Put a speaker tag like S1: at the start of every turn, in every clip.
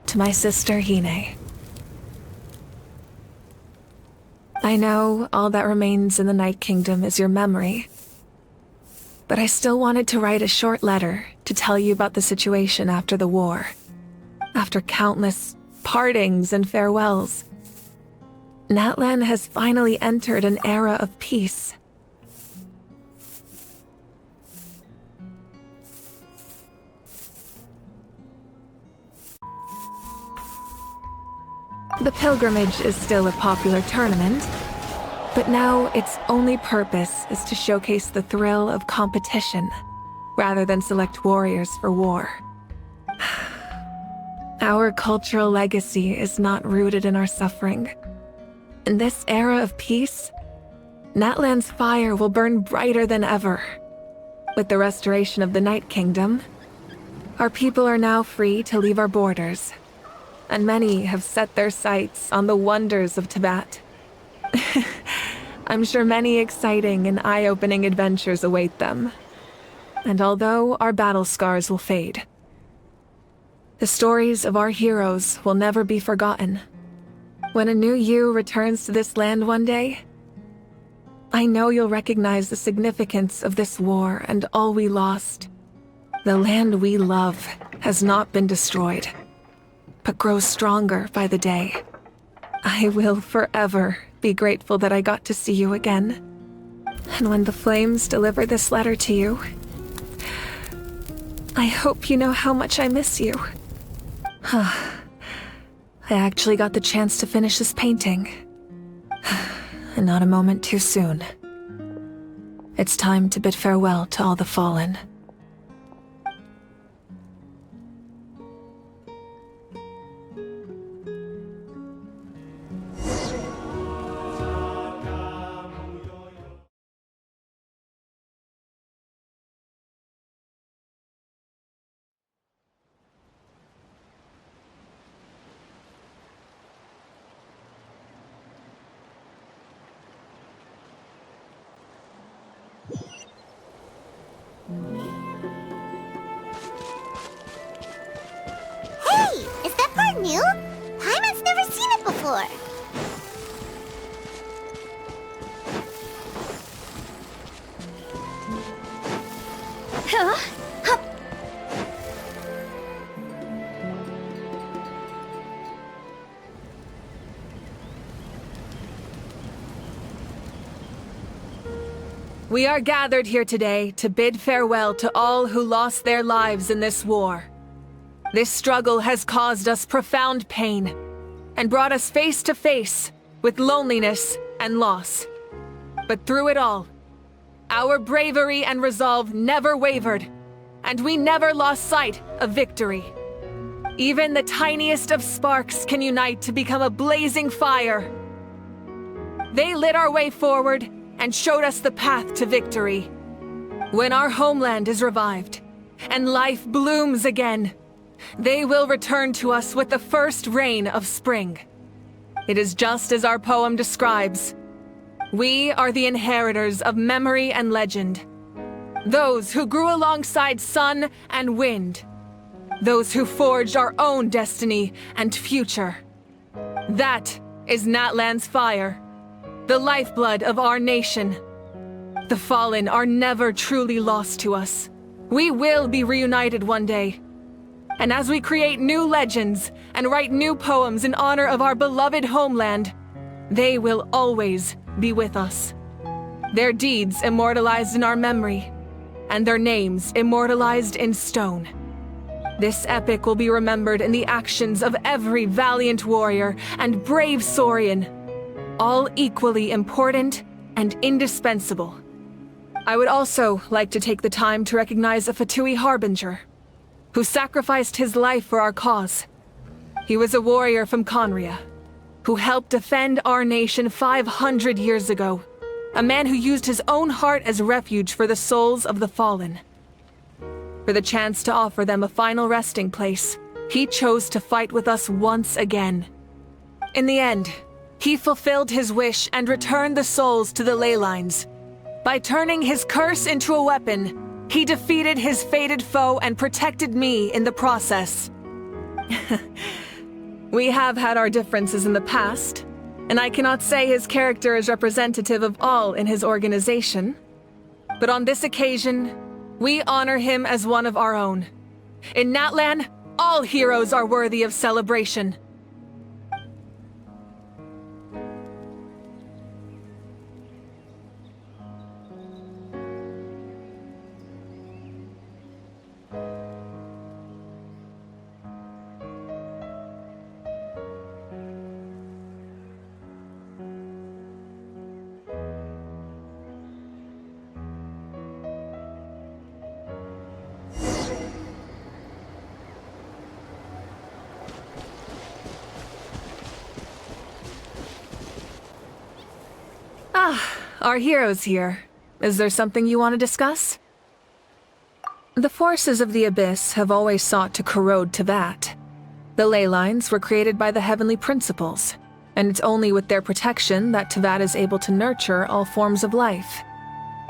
S1: to my sister Hine. I know all that remains in the Night Kingdom is your memory, but I still wanted to write a short letter to tell you about the situation after the war. After countless partings and farewells, Natlan has finally entered an era of peace. The pilgrimage is still a popular tournament, but now its only purpose is to showcase the thrill of competition, rather than select warriors for war. Our cultural legacy is not rooted in our suffering. In this era of peace, Natlan's fire will burn brighter than ever. With the restoration of the Night Kingdom, our people are now free to leave our borders, and many have set their sights on the wonders of Teyvat. I'm sure many exciting and eye-opening adventures await them. And although our battle scars will fade, the stories of our heroes will never be forgotten. When a new you returns to this land one day, I know you'll recognize the significance of this war and all we lost. The land we love has not been destroyed, but grows stronger by the day. I will forever be grateful that I got to see you again. And when the flames deliver this letter to you, I hope you know how much I miss you. I actually got the chance to finish this painting. And not a moment too soon. It's time to bid farewell to all the fallen.
S2: Hey! Is that part new? Paimon's never seen it before. Huh? Hup.
S1: We are gathered here today to bid farewell to all who lost their lives in this war. This struggle has caused us profound pain and brought us face to face with loneliness and loss. But through it all, our bravery and resolve never wavered, and we never lost sight of victory. Even the tiniest of sparks can unite to become a blazing fire. They lit our way forward and showed us the path to victory. When our homeland is revived and life blooms again, they will return to us with the first rain of spring. It is just as our poem describes. We are the inheritors of memory and legend. Those who grew alongside sun and wind. Those who forged our own destiny and future. That is Natlan's fire, the lifeblood of our nation. The fallen are never truly lost to us. We will be reunited one day. And as we create new legends and write new poems in honor of our beloved homeland, they will always be with us. Their deeds immortalized in our memory, and their names immortalized in stone. This epic will be remembered in the actions of every valiant warrior and brave Saurian, all equally important and indispensable. I would also like to take the time to recognize a Fatui Harbinger, who sacrificed his life for our cause. He was a warrior from Conria, who helped defend our nation 500 years ago. A man who used his own heart as refuge for the souls of the fallen. For the chance to offer them a final resting place, he chose to fight with us once again. In the end, he fulfilled his wish and returned the souls to the ley lines. By turning his curse into a weapon, he defeated his fated foe and protected me in the process. We have had our differences in the past, and I cannot say his character is representative of all in his organization. But on this occasion, we honor him as one of our own. In Natlan, all heroes are worthy of celebration. Our hero's here. Is there something you want to discuss? The forces of the Abyss have always sought to corrode Teyvat. The ley lines were created by the Heavenly Principles, and it's only with their protection that Teyvat is able to nurture all forms of life.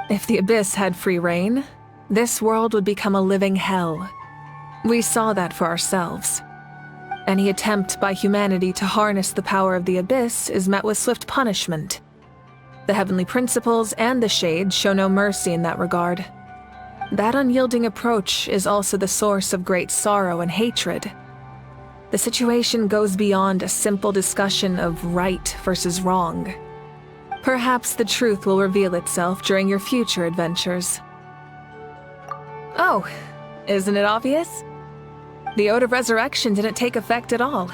S1: If the Abyss had free reign, this world would become a living hell. We saw that for ourselves. Any attempt by humanity to harness the power of the Abyss is met with swift punishment. The Heavenly Principles and the Shades show no mercy in that regard. That unyielding approach is also the source of great sorrow and hatred. The situation goes beyond a simple discussion of right versus wrong. Perhaps the truth will reveal itself during your future adventures. Oh, isn't it obvious? The Ode of Resurrection didn't take effect at all.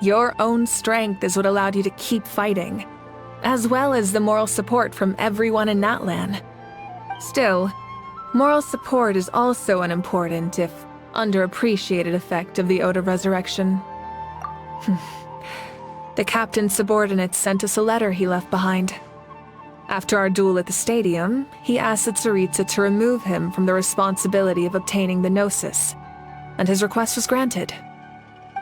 S1: Your own strength is what allowed you to keep fighting, as well as the moral support from everyone in Natlan. Still, moral support is also an important, if underappreciated, effect of the Ode of Resurrection. The captain's subordinates sent us a letter he left behind. After our duel at the stadium, he asked the Tsaritsa to remove him from the responsibility of obtaining the Gnosis, and his request was granted.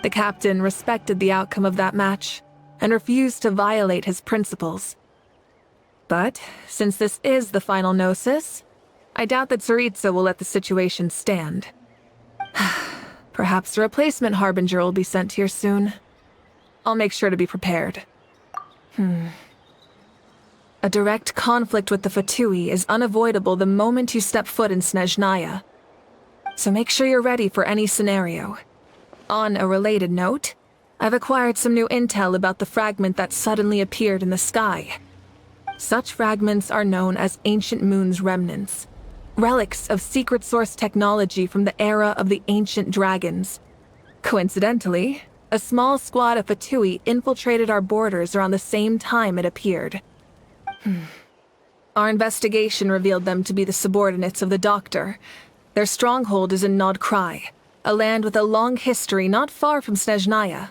S1: The captain respected the outcome of that match, and refused to violate his principles. But, since this is the final Gnosis, I doubt that Tsaritsa will let the situation stand. Perhaps a replacement Harbinger will be sent here soon. I'll make sure to be prepared. A direct conflict with the Fatui is unavoidable the moment you step foot in Snezhnaya. So make sure you're ready for any scenario. On a related note, I've acquired some new intel about the fragment that suddenly appeared in the sky. Such fragments are known as Ancient Moon's remnants, relics of secret source technology from the era of the ancient dragons. Coincidentally, a small squad of Fatui infiltrated our borders around the same time it appeared. Our investigation revealed them to be the subordinates of the Doctor. Their stronghold is in Nod Krai, a land with a long history not far from Snezhnaya.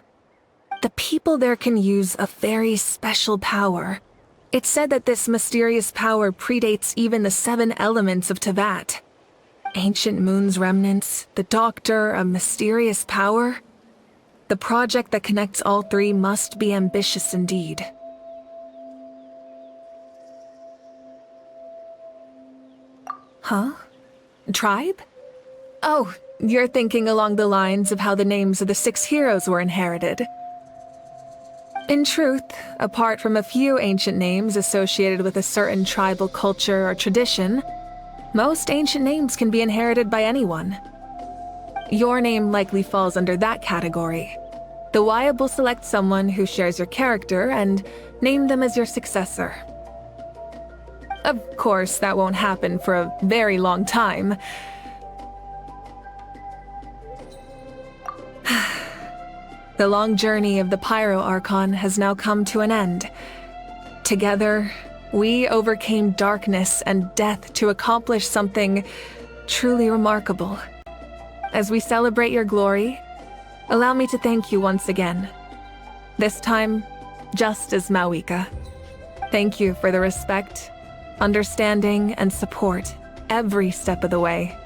S1: The people there can use a very special power. It's said that this mysterious power predates even the 7 elements of Teyvat. Ancient Moon's remnants, the Doctor, a mysterious power. The project that connects all 3 must be ambitious indeed. Huh? Tribe? Oh, you're thinking along the lines of how the names of the 6 heroes were inherited. In truth, apart from a few ancient names associated with a certain tribal culture or tradition, most ancient names can be inherited by anyone. Your name likely falls under that category. The Wyab will select someone who shares your character and name them as your successor. Of course, that won't happen for a very long time. The long journey of the Pyro Archon has now come to an end. Together, we overcame darkness and death to accomplish something truly remarkable. As we celebrate your glory, allow me to thank you once again. This time, just as Mawika. Thank you for the respect, understanding, and support every step of the way.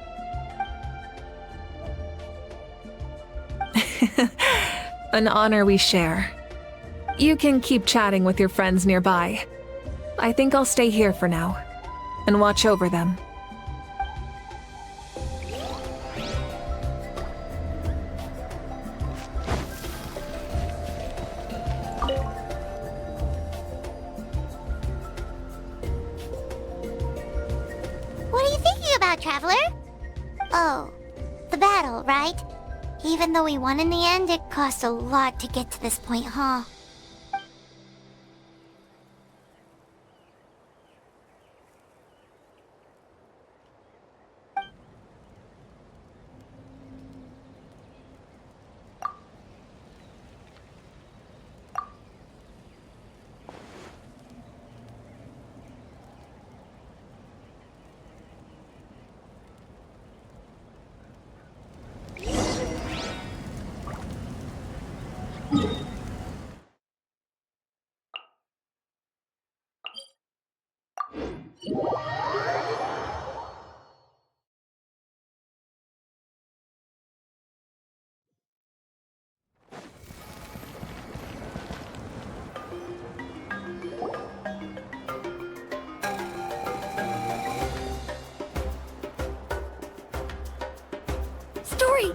S1: An honor we share. You can keep chatting with your friends nearby. I think I'll stay here for now, and watch over them.
S2: Traveler? Oh, the battle, right? Even though we won in the end, it cost a lot to get to this point, huh?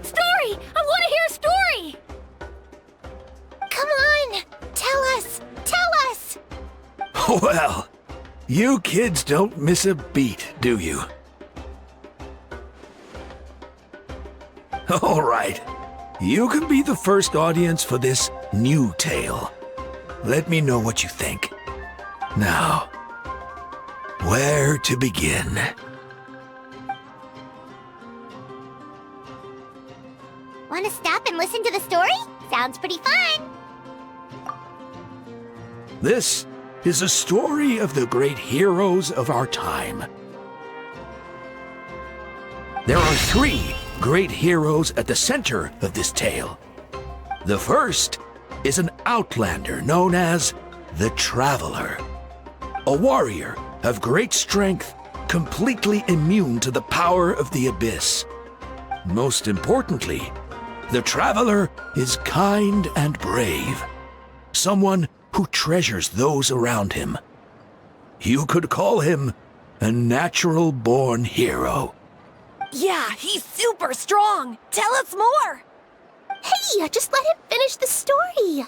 S3: Story! I want to hear a story!
S2: Come on! Tell us! Tell us!
S4: Well, you kids don't miss a beat, do you? All right. You can be the first audience for this new tale. Let me know what you think. Now, where to begin?
S2: Want to stop and listen to the story? Sounds pretty fun!
S4: This is a story of the great heroes of our time. There are 3 great heroes at the center of this tale. The first is an outlander known as the Traveler, a warrior of great strength, completely immune to the power of the abyss. Most importantly, the Traveler is kind and brave, someone who treasures those around him. You could call him a natural-born hero.
S3: Yeah, he's super strong! Tell us more!
S2: Hey, just let him finish the story!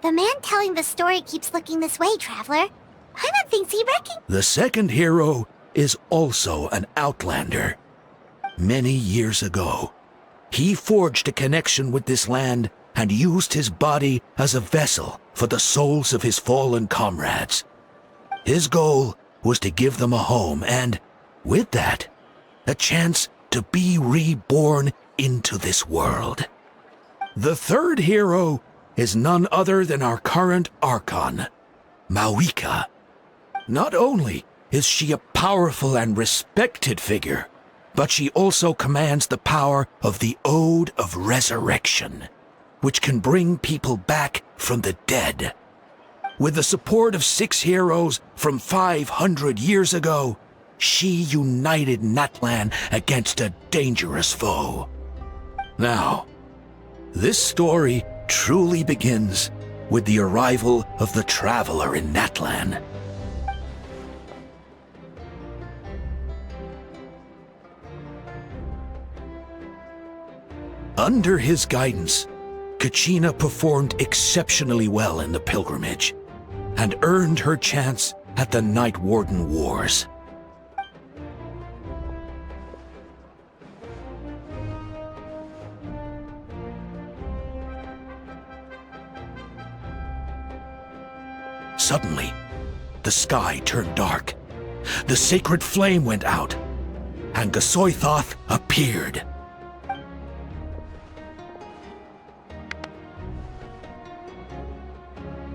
S2: The man telling the story keeps looking this way, Traveler. Paimon thinks he recognizes...
S4: The second hero is also an outlander. Many years ago, he forged a connection with this land and used his body as a vessel for the souls of his fallen comrades. His goal was to give them a home and, with that, a chance to be reborn into this world. The third hero is none other than our current Archon, Mawika. Not only is she a powerful and respected figure, but she also commands the power of the Ode of Resurrection, which can bring people back from the dead. With the support of 6 heroes from 500 years ago, she united Natlan against a dangerous foe. Now, this story truly begins with the arrival of the Traveler in Natlan. Under his guidance, Kachina performed exceptionally well in the pilgrimage and earned her chance at the Night Warden Wars. Suddenly, the sky turned dark. The sacred flame went out, and Gasoithoth appeared.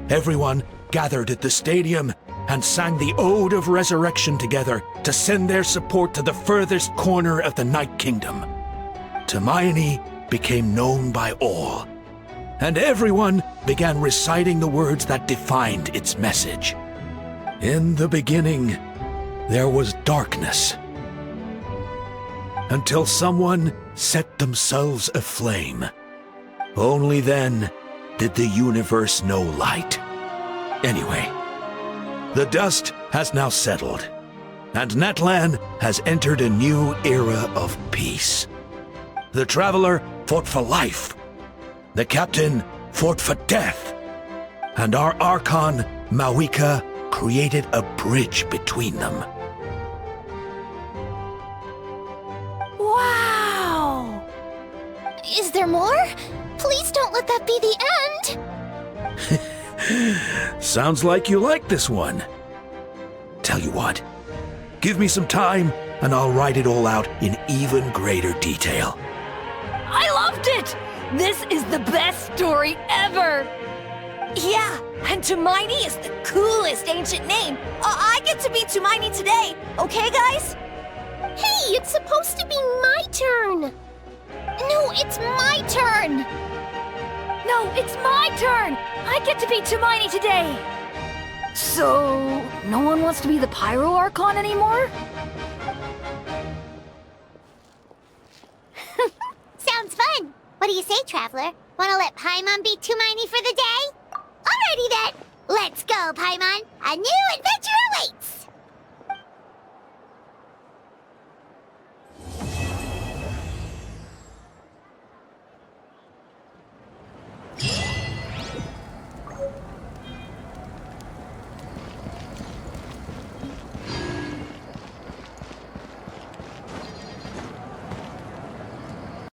S4: Everyone gathered at the stadium and sang the Ode of Resurrection together to send their support to the furthest corner of the Night Kingdom. Hermione became known by all, and everyone began reciting the words that defined its message. In the beginning, there was darkness, until someone set themselves aflame. Only then did the universe know light. Anyway, the dust has now settled, and Natlan has entered a new era of peace. The Traveler fought for life, the Captain fought for death, and our Archon Mawika created a bridge between them.
S3: Wow!
S2: Is there more? Please don't let that be the end!
S4: Sounds like you like this one. Tell you what, give me some time and I'll write it all out in even greater detail.
S3: I loved it! This is the best story ever! Yeah, and Tumaini is the coolest ancient name. I get to be Tumaini today, okay, guys?
S2: Hey, it's supposed to be my turn! No, it's my turn!
S3: No, it's my turn! I get to be Tumaini today! So, no one wants to be the Pyro Archon anymore?
S2: Sounds fun! What do you say, Traveler? Wanna let Paimon be Tumaini for the day? Alrighty then! Let's go, Paimon! A new adventure awaits!